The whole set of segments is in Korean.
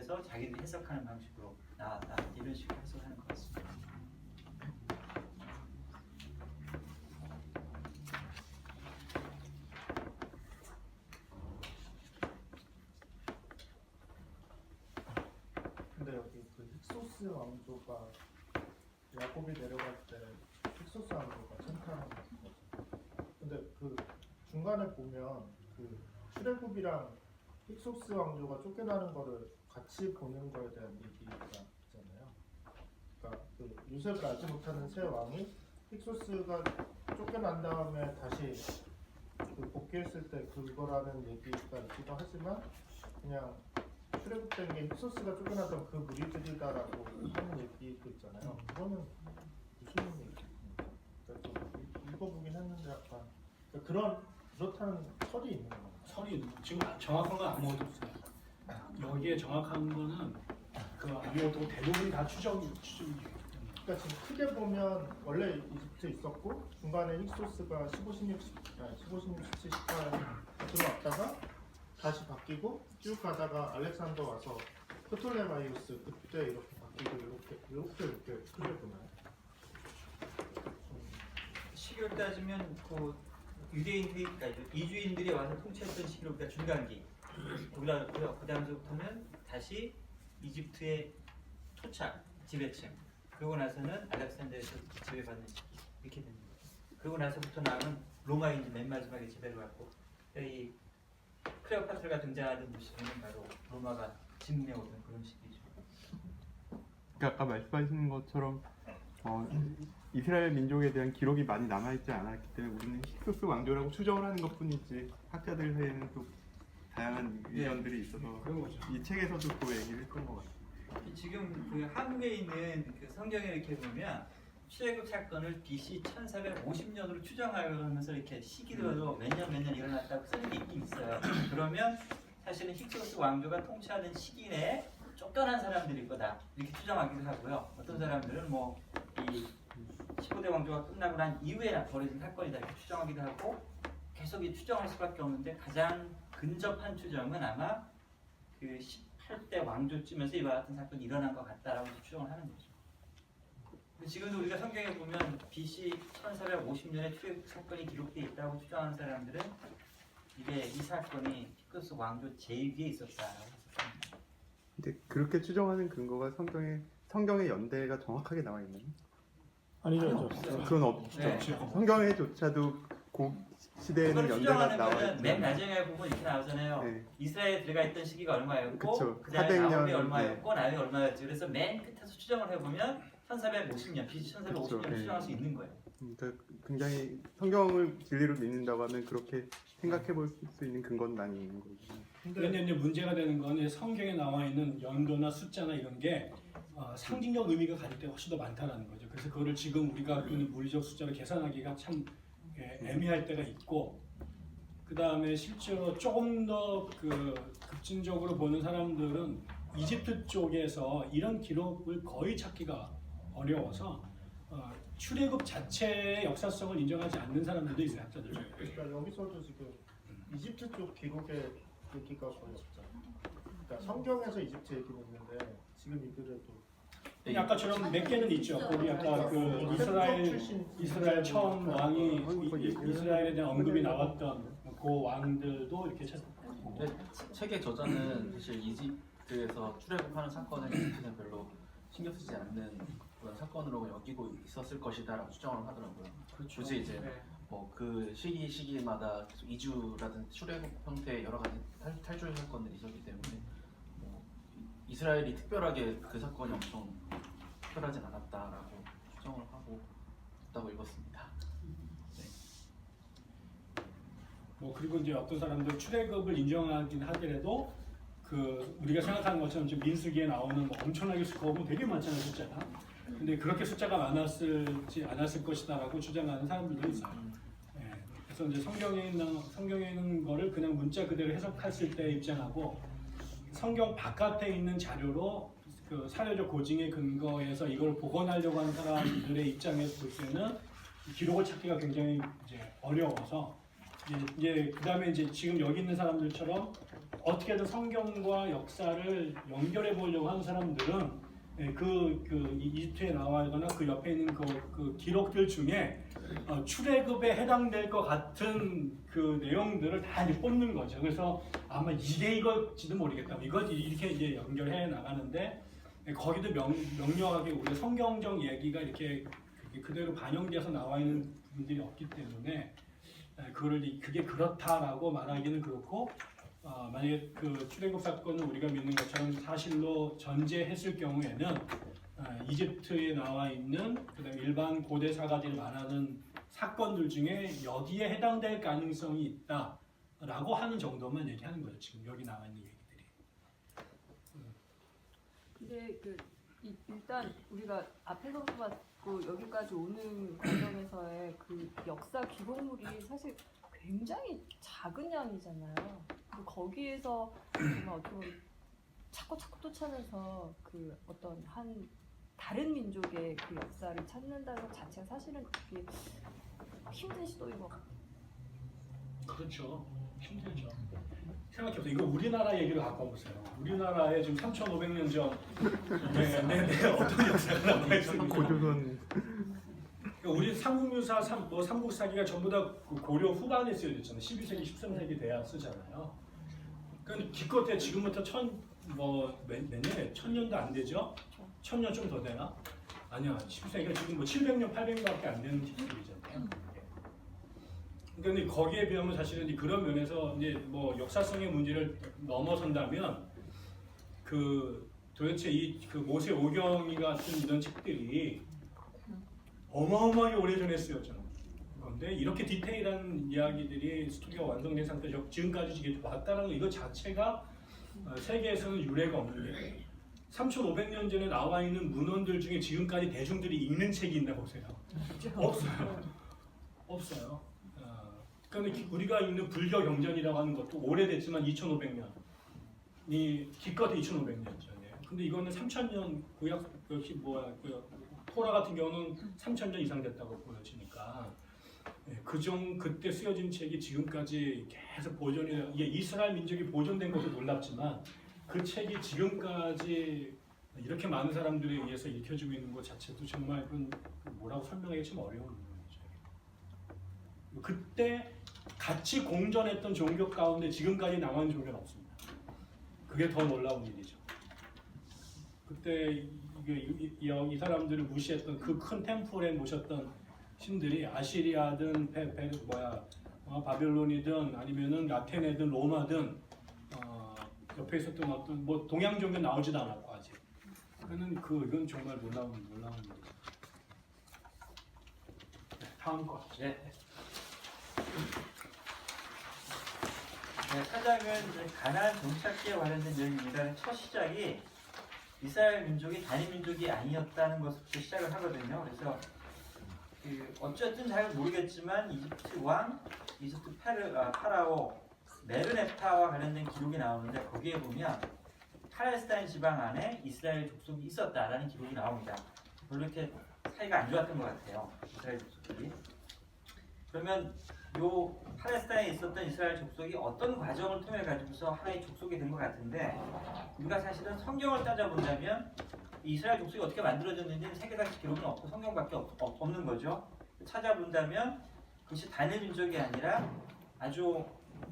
해서 자기들이 해석하는 방식으로 나왔다 이런 식으로 해석하는 것 같습니다. 근데 여기 그 힉소스 왕조가 야곱이 내려갈 때 힉소스 왕조가 천탄한 거죠. 근데 그 중간에 보면 그 출애굽이랑 힉소스 왕조가 쫓겨나는 거를 같이 보는 거에 대한 얘기가 있잖아요. 그러니까 그 요셉을 알지 못하는 새 왕이 힉소스가 쫓겨난 다음에 다시 그 복귀했을 때 그거라는 얘기가 있기도 하지만 그냥 출애굽된 게 힉소스가 쫓겨나던 그 무리들이다라고 하는 얘기도 있잖아요. 그거는 무슨 얘기입니까? 그러니까 좀 읽어보긴 했는데 약간 그러니까 그렇다는 설이 있는 거예요. 설이 지금 정확한 건 아무것도 없어요. 여기에 정확한 거는 그 아무것도 대부분이 다 추정이에요. 그러니까 지금 크게 보면 원래 이집트에 있었고 중간에 힉소스가 15, 16, 17, 18 들어왔다가 다시 바뀌고 쭉 가다가 알렉산더 와서 프톨레마이오스 그때 이렇게 바뀌고 이렇게 크게 보나요? 시기로 따지면 그 유대인들이 그러니까 이주인들이 와서 통치했던 시기로 그러니까 중간기 그 다음부터는 다시 이집트의 토착 지배층 그러고 나서는 알렉산더에서 지배받는 시기 이렇게 됩니다. 그러고 나서부터 나오는 로마인지 맨 마지막에 지배를 받고 이 클레오파트라가 등장하던 시기는 바로 로마가 침략오던 그런 시기죠. 그러니까 아까 말씀하신 것처럼 이스라엘 민족에 대한 기록이 많이 남아있지 않았기 때문에 우리는 힉소스 왕조라고 추정을 하는 것뿐이지 학자들 사이에는 또 다양한 의견들이 있어서 그런 거죠. 이 책에서도 그 얘기를 했던 것 같아요. 지금 그 한국에 있는 그 성경에 이렇게 보면 출애굽 사건을 BC 1450년으로 추정하면서 이렇게 시기로 몇 년 일어났다고 쓰는 게 있긴 있어요. 그러면 사실은 힉소스 왕조가 통치하는 시기 내에 쫓겨난 사람들일 거다 이렇게 추정하기도 하고요. 어떤 사람들은 뭐 이 15대 왕조가 끝나고 난 이후에 벌어진 사건이다 이렇게 추정하기도 하고 계속 이 추정할 수밖에 없는데 가장 근접한 추정은 아마 그 18대 왕조쯤에서 이와 같은 사건이 일어난 것 같다라고 추정을 하는 거죠. 지금도 우리가 성경에 보면 BC 1450년에 출애굽 사건이 기록되어 있다고 추정하는 사람들은 이게 이 사건이 힉소스 왕조 제2기에 있었다라고 했습니다. 근데 그렇게 추정하는 근거가 성경의 연대가 정확하게 나와 있나요? 아니죠. 그건 없죠. 네. 성경에조차도 그 시대에는 그걸 연대가 추정하는 나와 거는 맨 있죠. 나중에 보면 이렇게 나오잖아요. 네. 이스라엘에 들어가 있던 시기가 얼마였고 그쵸. 그 다음에 400년, 나홈이 얼마였고 나이 얼마였지. 그래서 맨 끝에서 추정을 해보면 1450년, BC 1450년 그쵸, 네. 추정할 수 있는 거예요. 그러니까 굉장히 성경을 진리로 믿는다고 하면 그렇게 생각해 볼 수 있는 근거는 많이 있는 거죠. 그런데 이제 문제가 되는 건 성경에 나와 있는 연도나 숫자나 이런 게 상징적 의미가 가질 때가 훨씬 더 많다는 거죠. 그래서 그거를 지금 우리가 갖고 있는 물리적 숫자로 계산하기가 참 애매할 때가 있고, 그 다음에 실제로 조금 더 그 급진적으로 보는 사람들은 이집트 쪽에서 이런 기록을 거의 찾기가 어려워서 출애굽 자체의 역사성을 인정하지 않는 사람들도 있어요, 학자들 중에. 그러니까 여기서도 지금 이집트 쪽 기록의 얘기가 거의 없잖아요. 그러니까 성경에서 이집트 얘기는 있는데 지금 이들에도 아까처럼 몇 개는 있죠. 거기 아까 그 이스라엘 처음 왕이 이스라엘에 대한 언급이 나왔던 그 왕들도 이렇게 찾고. 근데 책의 저자는 사실 이집트에서 출애굽하는 사건을 이집트는 별로 신경 쓰지 않는 그런 사건으로 여기고 있었을 것이다라고 추정을 하더라고요. 그렇죠. 굳이 이제 뭐 그 시기마다 계속 이주라든 출애굽 형태의 여러 가지 탈출 사건들이 있었기 때문에 뭐 이스라엘이 특별하게 그 사건이 엄청 특별하진 않았다라고 추정을 하고 있다고 읽었습니다. 뭐 그리고 이제 어떤 사람들 출애굽을 인정하긴 하더라도 그 우리가 생각하는 것처럼 지금 민수기에 나오는 뭐 엄청나게 수거하고 되게 많잖아요, 숫자가. 근데 그렇게 숫자가 않았을 것이다라고 주장하는 사람들도 있어요. 예, 그래서 이제 성경에 있는 거를 그냥 문자 그대로 해석했을 때 입장하고 성경 바깥에 있는 자료로 그 사료적 고증에 근거해서 이걸 복원하려고 하는 사람들의 입장에서 볼 때는 기록을 찾기가 굉장히 이제 어려워서 이제 그다음에 이제 지금 여기 있는 사람들처럼 어떻게든 성경과 역사를 연결해 보려고 하는 사람들은 이집트에 나와 있거나 그 옆에 있는 그 기록들 중에 출애굽에 해당될 것 같은 그 내용들을 다 이제 뽑는 거죠. 그래서 아마 이게 이걸지도 모르겠다. 이걸 이렇게 이제 연결해 나가는데 거기도 명료하게 우리 성경적 얘기가 이렇게 그대로 반영돼서 나와 있는 부분들이 없기 때문에 그게 그렇다라고 말하기는 그렇고 만약에 그 출애굽 사건을 우리가 믿는 것처럼 사실로 전제했을 경우에는 이집트에 나와 있는 그다음에 일반 고대 사가들이 말하는 사건들 중에 여기에 해당될 가능성이 있다라고 하는 정도만 얘기하는 거죠. 지금 여기 나와 있는 얘기들이. 근데 일단 우리가 앞에서부터 봤고 여기까지 오는 과정에서의 그 역사 기록물이 사실 굉장히 작은 양이잖아요. 그리고 거기에서 정말 어떻게 보면 찾고 또 찾아서 그 어떤 한 다른 민족의 그 역사를 찾는다는 것 자체가 사실은 되게 힘든 시도인 것 같아요. 그렇죠. 힘들죠. 생각해보세요. 이거 우리나라 얘기를 갖고 와보세요. 우리나라에 지금 3,500년 전 어떤 역사가 남아 있습니까? 고조선 우리 삼국유사, 삼국사기가 전부 다 고려 후반에 쓰여졌잖아요. 12세기, 13세기 돼야 쓰잖아요. 그러니까 기껏해 지금부터 몇 년에 1000년도 안 되죠? 1000년 좀 더 되나? 아니야. 12세기가 지금 700년, 800년밖에 안 되는 기술이잖아요. 그러니까 거기에 비하면 사실은 그런 면에서 이제 역사성의 문제를 넘어선다면 도대체 그 모세 오경이 같은 이런 책들이 어마어마하게 오래전에 쓰였잖아요. 그런데 이렇게 디테일한 이야기들이 스토리가 완성된 상태에서 지금까지 이게 왔다는 거 이거 자체가 세계에서는 유례가 없는 게 3,500년 전에 나와 있는 문헌들 중에 지금까지 대중들이 읽는 책이 있나 보세요. 없어요. 없어요. 그런데 우리가 읽는 불교 경전이라고 하는 것도 오래됐지만 2,500년이 기껏해 2,500년 전이에요. 근데 이거는 3,000년 구약 토라 같은 경우는 3,000년 이상 됐다고 보여지니까 그때 쓰여진 책이 지금까지 계속 보존이 이게 이스라엘 민족이 보존된 것도 놀랍지만 그 책이 지금까지 이렇게 많은 사람들에 의해서 읽혀지고 있는 것 자체도 정말 뭐라고 설명하기 참 어려운 거죠. 그때 같이 공존했던 종교 가운데 지금까지 남아있는 종교는 없습니다. 그게 더 놀라운 일이죠. 그때 이 사람들을 무시했던 그 큰 템플에 모셨던 신들이 아시리아든 바벨론이든 아니면은 아테네든 로마든 옆에 있었던 어떤 동양 종교 나오지도 않았고 아직. 이건 정말 놀라운 일이죠. 다음 거. 네. 사장은 이제 가나안 정착기에 관련된 내용입니다. 첫 시작이 이스라엘 민족이 단일 민족이 아니었다는 것부터 시작을 하거든요. 그래서 어쨌든 잘 모르겠지만 이집트 왕, 이집트 파라오 메르네타와 관련된 기록이 나오는데 거기에 보면 팔레스타인 지방 안에 이스라엘 족속이 있었다라는 기록이 나옵니다. 별로 이렇게 사이가 안 좋았던 것 같아요. 이스라엘 족속이. 그러면 요 팔레스타인에 있었던 이스라엘 족속이 어떤 과정을 통해 가지고서 하나의 족속이 된 것 같은데 우리가 사실은 성경을 따져본다면 이스라엘 족속이 어떻게 만들어졌는지는 세계사적 기록은 없고 성경밖에 없는 거죠. 찾아본다면 그것이 단일 민족이 아니라 아주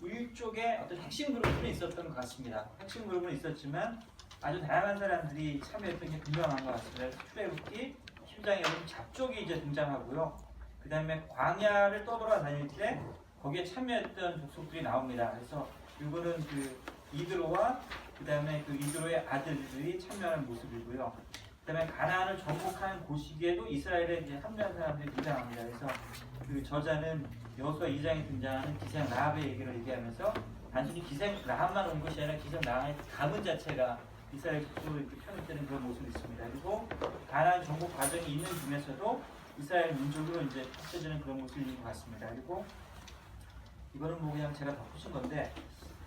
일족의 어떤 핵심 그룹은 있었던 것 같습니다. 핵심 그룹은 있었지만 아주 다양한 사람들이 참여했던 게 분명한 것 같습니다. 출애굽기 10장에 보면 잡족이 이제 등장하고요. 그 다음에 광야를 떠돌아다닐 때 거기에 참여했던 족속들이 나옵니다. 그래서 이거는 이드로와 그 다음에 이드로의 아들들이 참여하는 모습이고요. 그 다음에 가나안을 정복하는 그 시기에도 이스라엘에 이제 합류한 사람들이 등장합니다. 그래서 저자는 여호수아 2장에 등장하는 기생 라합의 얘기를 얘기하면서 단순히 기생 라합만 온 것이 아니라 기생 라합의 가문 자체가 이스라엘 족속으로 이렇게 표현되는 그런 모습이 있습니다. 그리고 가나안 정복 과정이 있는 중에서도 이스라엘 민족으로 이제 합쳐지는 그런 모습이 있는 것 같습니다. 그리고 이거는 그냥 제가 덧붙인 건데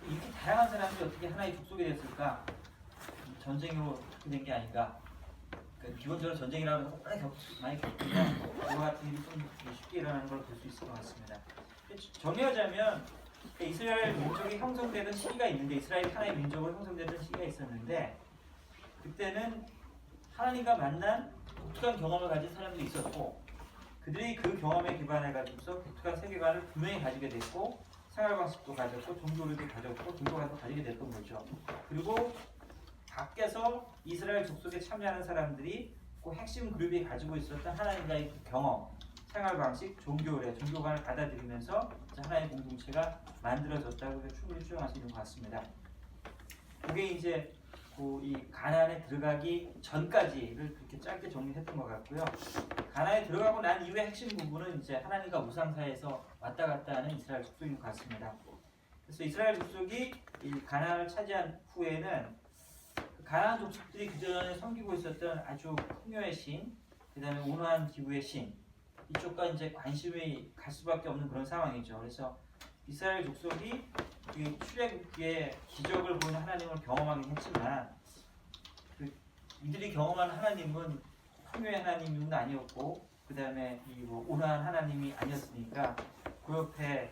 이렇게 다양한 사람들이 어떻게 하나의 족속이 됐을까? 전쟁으로 그렇게 된 게 아닌가? 기본적으로 전쟁이라는 건 많이 겪으면 그와 같은 일이 좀 쉽게 일어나는 걸 볼 수 있을 것 같습니다. 정리하자면 이스라엘 민족이 형성되던 시기가 있는데 이스라엘 하나의 민족으로 형성되던 시기가 있었는데 그때는 하나님과 만난 독특한 경험을 가진 사람들이 있었고 그들이 그 경험에 기반해 가지고서 독특한 세계관을 분명히 가지게 됐고 생활 방식도 가졌고 종교를 가졌고 종교관도 가지게 됐던 거죠. 그리고 밖에서 이스라엘 족속에 참여하는 사람들이 그 핵심 그룹이 가지고 있었던 하나님과의 그 경험, 생활 방식, 종교관을 받아들이면서 하나의 공동체가 만들어졌다고 충분히 추정할 수 있는 것 같습니다. 그게 이제 이 가나안에 들어가기 전까지를 그렇게 짧게 정리했던 것 같고요. 가나안에 들어가고 난 이후의 핵심 부분은 이제 하나님과 우상 사이에서 왔다 갔다 하는 이스라엘 족속인 것 같습니다. 그래서 이스라엘 족속이 이 가나안을 차지한 후에는 가나안 족속들이 그전에 섬기고 있었던 아주 풍요의 신, 그 다음에 온화한 기후의 신 이쪽과 이제 관심이 갈 수밖에 없는 그런 상황이죠. 그래서 이스라엘 족속이 그 출애굽기에 기적을 보이는 하나님을 경험하긴 했지만 이들이 경험한 하나님은 풍요의 하나님은 아니었고 그 다음에 온화한 하나님이 아니었으니까 그 옆에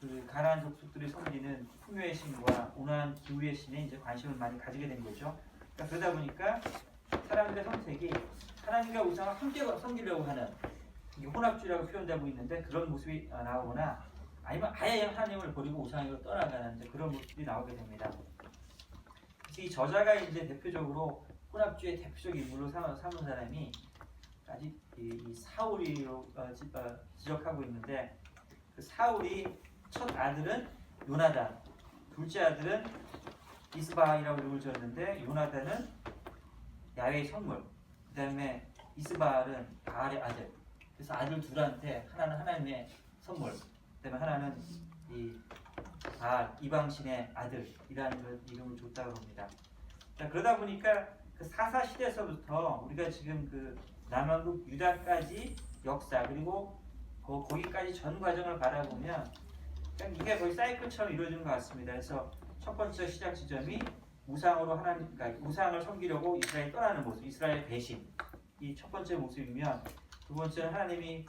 그 가나안 족속들이 섬기는 풍요의 신과 온화한 기후의 신에 이제 관심을 많이 가지게 된 거죠. 그러다 보니까 사람들의 선택이 하나님과 우상을 함께 섬기려고 하는 혼합주의라고 표현되고 있는데 그런 모습이 나오거나 아니면 아예 하나님을 버리고 우상으로 떠나가는 그런 모습이 나오게 됩니다. 그래서 이 저자가 이제 대표적으로 혼합주의의 대표적 인물로 삼은 사람이 아직 이 사울이로 지적하고 있는데 그 사울이 첫 아들은 요나단, 둘째 아들은 이스바이라고 이름을 지었는데 요나단은 야훼의 선물, 그 다음에 이스바알은 바알의 아들. 그래서 아들 둘한테 하나는 하나님의 선물, 그 다음에 하나는 이 바알 이방신의 아들이라는 그 이름을 줬다고 합니다. 자, 그러다 보니까 그 사사 시대에서부터 우리가 지금 그 남왕국 유다까지 역사 그리고 거기까지 전 과정을 바라보면 이게 거의 사이클처럼 이루어지는 것 같습니다. 그래서 첫 번째 시작 지점이 우상으로 그러니까 우상을 섬기려고 이스라엘이 떠나는 모습, 이스라엘 배신 이 첫 번째 모습이면 두 번째는 하나님이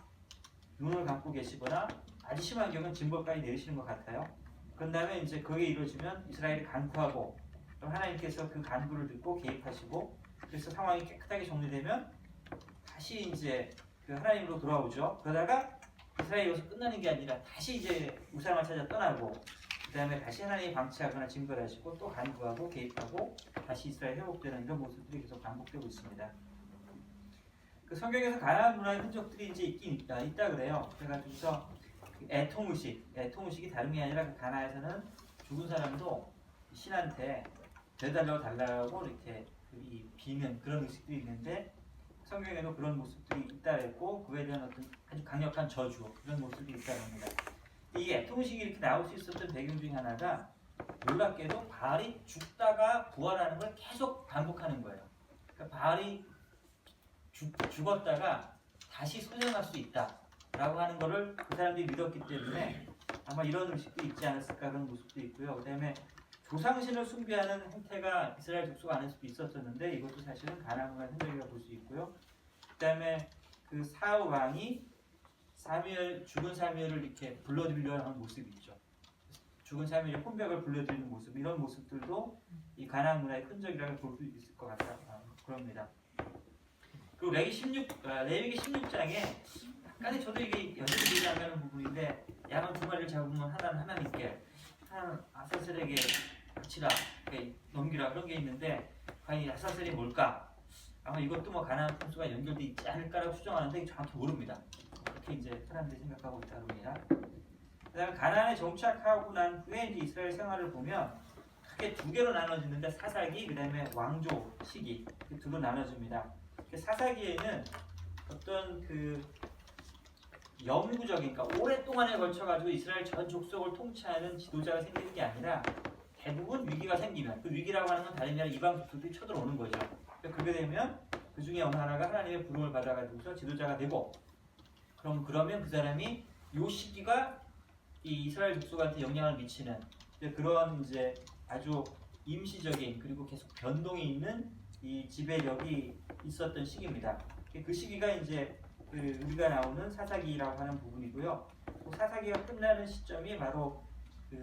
눈을 감고 계시거나 아주 심한 경우는 징벌까지 내리시는 것 같아요. 그런 다음에 이제 그게 이루어지면 이스라엘이 간구하고 그럼 하나님께서 그 간구를 듣고 개입하시고 그래서 상황이 깨끗하게 정리되면 다시 이제 그 하나님으로 돌아오죠. 그러다가 이스라엘이 여기서 끝나는 게 아니라 다시 이제 우상을 찾아 떠나고 그 다음에 다시 하나님이 방치하거나 징벌하시고 또 간구하고 개입하고 다시 이스라엘 회복되는 이런 모습들이 계속 반복되고 있습니다. 그 성경에서 가나안 문화의 흔적들이 이제 있긴 있다 그래요. 그래가지고서 애통의식이 다른 게 아니라 그 가나안에서는 죽은 사람도 신한테 달라고 이렇게 이 비는 그런 의식들이 있는데 성경에도 그런 모습들이 있다 그랬고 그에 대한 어떤 아주 강력한 저주 그런 모습이 있다고 합니다. 이 애통의식이 이렇게 나올 수 있었던 배경 중에 하나가 놀랍게도 바알이 죽다가 부활하는 걸 계속 반복하는 거예요. 그러니까 바알이 죽었다가 다시 소생할 수 있다라고 하는 거를 그 사람들이 믿었기 때문에 아마 이런 의식도 있지 않았을까 그런 모습도 있고요. 그 다음에 조상신을 숭배하는 행태가 이스라엘 족속 안에서도 있었었는데 이것도 사실은 가나안 문화의 흔적이라고 볼 수 있고요. 그 다음에 그 사울 왕이 죽은 사무엘을 이렇게 불러들이려 하는 모습이 있죠. 죽은 사무엘의 혼벽을 불러들이는 모습 이런 모습들도 이 가나안 문화의 흔적이라고 볼 수 있을 것 같다 그럽니다. 그리고 레위기 16장에 약간의 저도 이게 연결이 되지 않는 부분인데 양은 두 마리를 잡으면 하나는 하나님께 하나는 아사셀에게 바치라 넘기라 그런 게 있는데 과연 이 아사셀이 뭘까? 아마 이것도 뭐 가나안 풍수가 연결돼 있지 않을까라고 추정하는데 정확히 모릅니다. 그렇게 이제 사람들이 생각하고 있다 합니다. 그다음에 가나안에 정착하고 난 후에 이제 이스라엘 생활을 보면 크게 두 개로 나눠지는데 사사기 그다음에 왕조 시기 그 두로 나눠집니다. 사사기에는 어떤 그 영구적인 그러니까 오랫동안에 걸쳐가지고 이스라엘 전 족속을 통치하는 지도자가 생기는 게 아니라 대부분 위기가 생기면 그 위기라고 하는 건 다름이 아니라 이방 족속들이 쳐들어오는 거죠. 그렇게 되면 그 중에 어느 하나가 하나님의 부름을 받아가지고서 지도자가 되고 그러면 그 사람이 요 시기가 이 이스라엘 족속한테 영향을 미치는 그런 이제 아주 임시적인 그리고 계속 변동이 있는 이 지배력이 있었던 시기입니다. 그 시기가 이제 우리가 나오는 사사기라고 하는 부분이고요. 그 사사기가 끝나는 시점이 바로 그